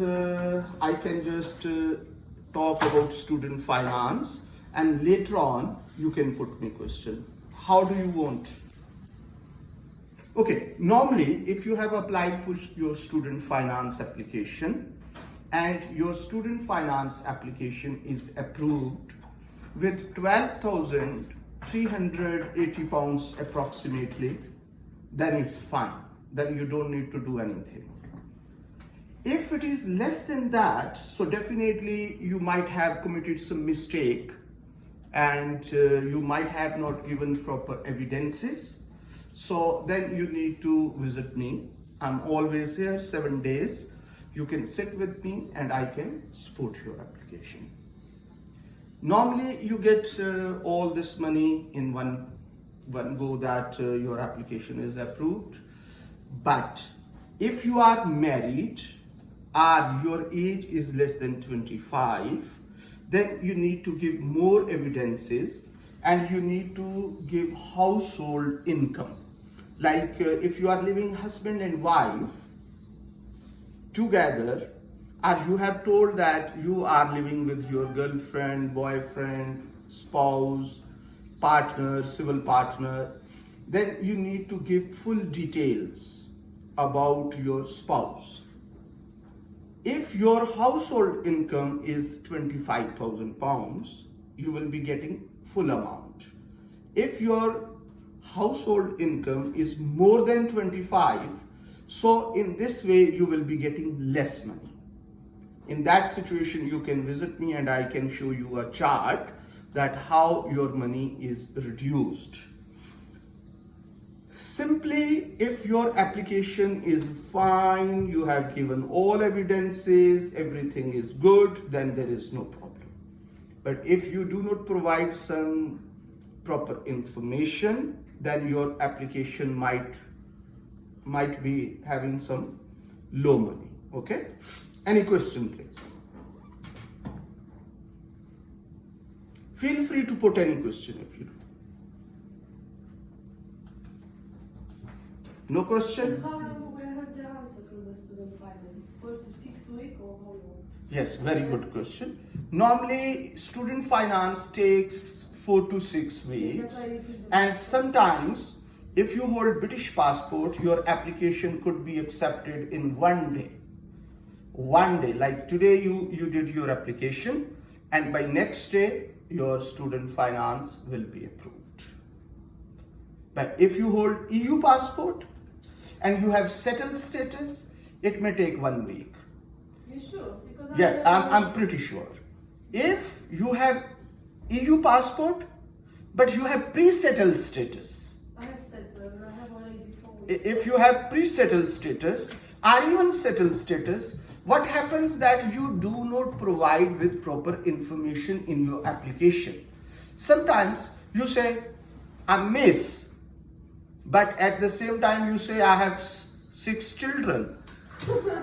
I can just talk about student finance, and later on you can put me question. How do you want? Okay, normally if you have applied for your student finance application and your student finance application is approved with 12,380 pounds approximately, then it's fine. Then you don't need to do anything. If it is less than that, so definitely you might have committed some mistake and you might have not given proper evidences. So then you need to visit me. I'm always here 7 days. You can sit with me and I can support your application. Normally you get all this money in one go that your application is approved. But if you are married or your age is less than 25, then you need to give more evidences and you need to give household income. Like if you are living husband and wife together, or you have told that you are living with your girlfriend, boyfriend, spouse, partner, civil partner, then you need to give full details about your spouse. If your household income is 25,000 pounds, you will be getting full amount. If your household income is more than 25, so in this way you will be getting less money. In that situation, you can visit me and I can show you a chart that how your money is reduced. Simply, if your application is fine, you have given all evidences, everything is good, then there is no problem. But if you do not provide some proper information, then your application might be having some low money. Okay? Any question, please? Feel free to put any question if you do. No question? How long will I have the answer from the student finance? 4 to 6 weeks or how long? Yes, very good question. Normally, student finance takes 4 to 6 weeks, and sometimes if you hold British passport, your application could be accepted in 1 day. 1 day, like today you did your application, and by next day your student finance will be approved. But if you hold EU passport and you have settled status, it may take 1 week. You sure? Because Yeah, I'm pretty sure. If you have EU passport, but you have pre-settled status, I have settled and I have already 4 weeks. if you have pre-settled status or even settled status, what happens that you do not provide with proper information in your application. Sometimes you say, I'm Miss, but at the same time you say, I have 6 children.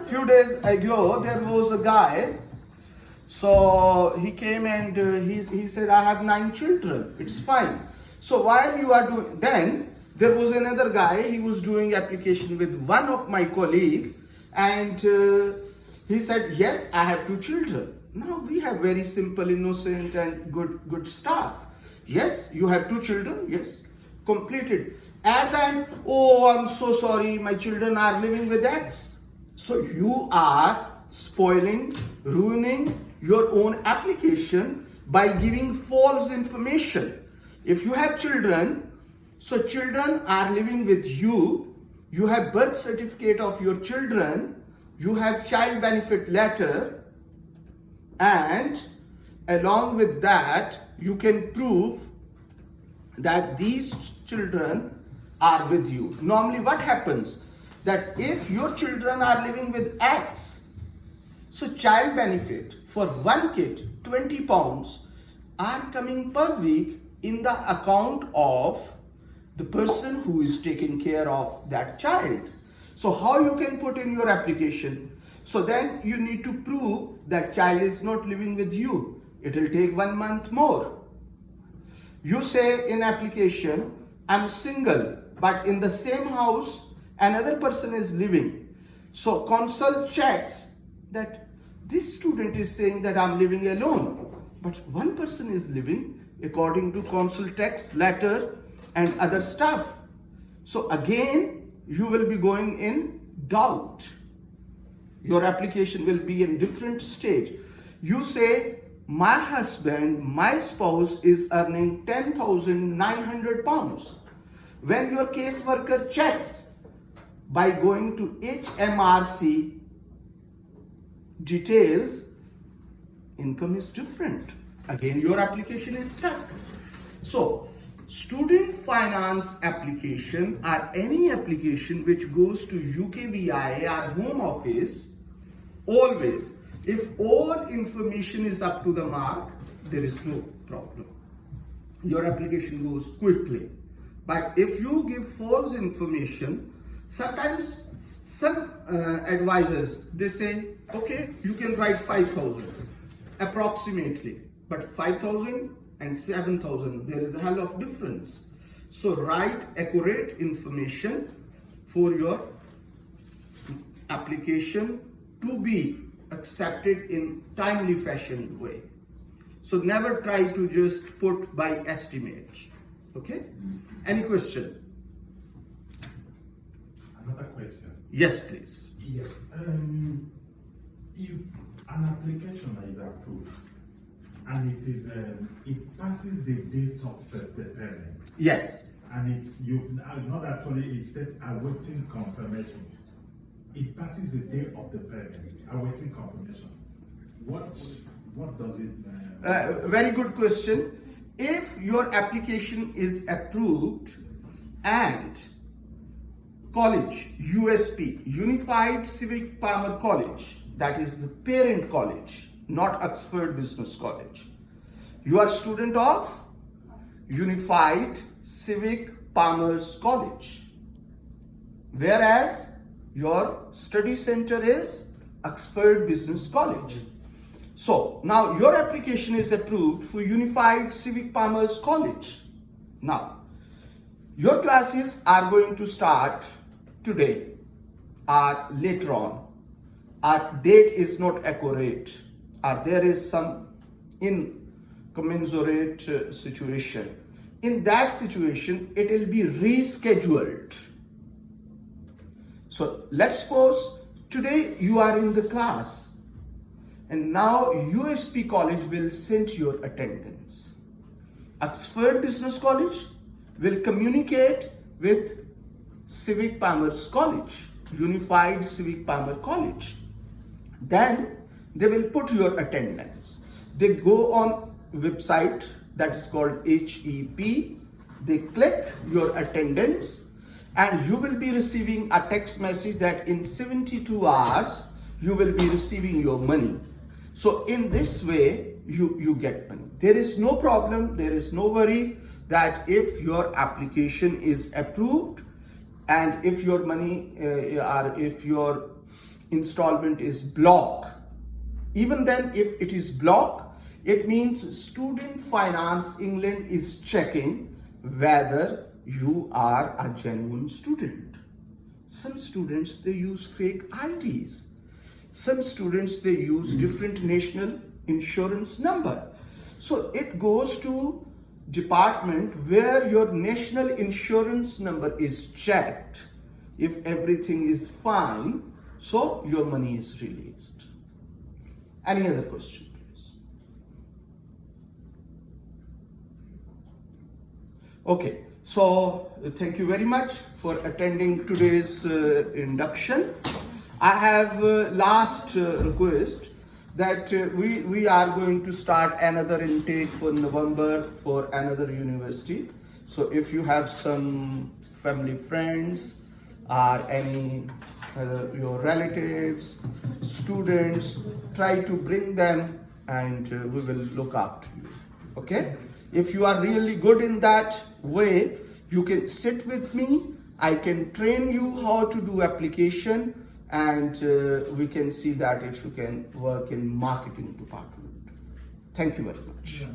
Few days ago, there was a guy, so he came and he said, I have 9 children. It's fine. So while you are doing, then there was another guy, he was doing application with one of my colleague, and he said, yes, I have 2 children. Now we have very simple, innocent and good staff. Yes, you have 2 children. Yes, completed. At the end, oh, I'm so sorry, my children are living with X. So you are spoiling, ruining your own application by giving false information. If you have children, so children are living with you, you have birth certificate of your children, you have child benefit letter, and along with that, you can prove that these children are with you. Normally what happens? That if your children are living with X, so child benefit for one kid, 20 pounds, are coming per week in the account of the person who is taking care of that child. So how you can put in your application? So then you need to prove that child is not living with you. It will take 1 month more. You say in application, I'm single, but in the same house, another person is living. So council checks that this student is saying that I'm living alone, but one person is living according to council tax letter and other stuff. So again, you will be going in doubt. Your application will be in different stage. You say, my husband, my spouse is earning 10,900 pounds. When your caseworker checks by going to HMRC details, income is different. Again, your application is stuck. So, student finance application or any application which goes to UKVI or Home Office, always, if all information is up to the mark, there is no problem. Your application goes quickly. But if you give false information, sometimes some advisors, they say, okay, you can write 5,000 approximately, but 5,000 and 7,000, there is a hell of difference. So write accurate information for your application to be accepted in timely fashion way. So never try to just put by estimate. Okay? Any question? Another question. Yes, please. Yes. If an application is approved and it passes the date of the parent, Yes. and it's not actually, it says awaiting confirmation. It passes the date of the parent, awaiting confirmation. What does it? Very good question. If your application is approved and college, USP, Unified Civic Palmer College, that is the parent college, not Oxford Business College. You are a student of Unified Civic Palmer's College, whereas your study center is Oxford Business College. So now your application is approved for Unified Civic Palmer's College. Now, your classes are going to start today or later on. Our date is not accurate or there is some incommensurate situation. In that situation, it will be rescheduled. So let's suppose today you are in the class and now USP College will send your attendance. Oxford Business College will communicate with Civic Palmer's College, Unified Civic Palmer College. Then they will put your attendance. They go on website that is called HEP. They click your attendance and you will be receiving a text message that in 72 hours you will be receiving your money. So in this way you get money. There is no problem, there is no worry that if your application is approved and if your money or if your installment is blocked, even then if it is blocked, it means Student Finance England is checking whether you are a genuine student. Some students, they use fake IDs. Some students, they use different national insurance number. So it goes to department where your national insurance number is checked. If everything is fine, so your money is released. Any other question, please? Okay, so thank you very much for attending today's induction. I have last request that we are going to start another intake for November for another university. So if you have some family friends or any your relatives, students, try to bring them and we will look after you. Okay? If you are really good in that way, you can sit with me. I can train you how to do application and we can see that if you can work in marketing department. Thank you very much. Yeah.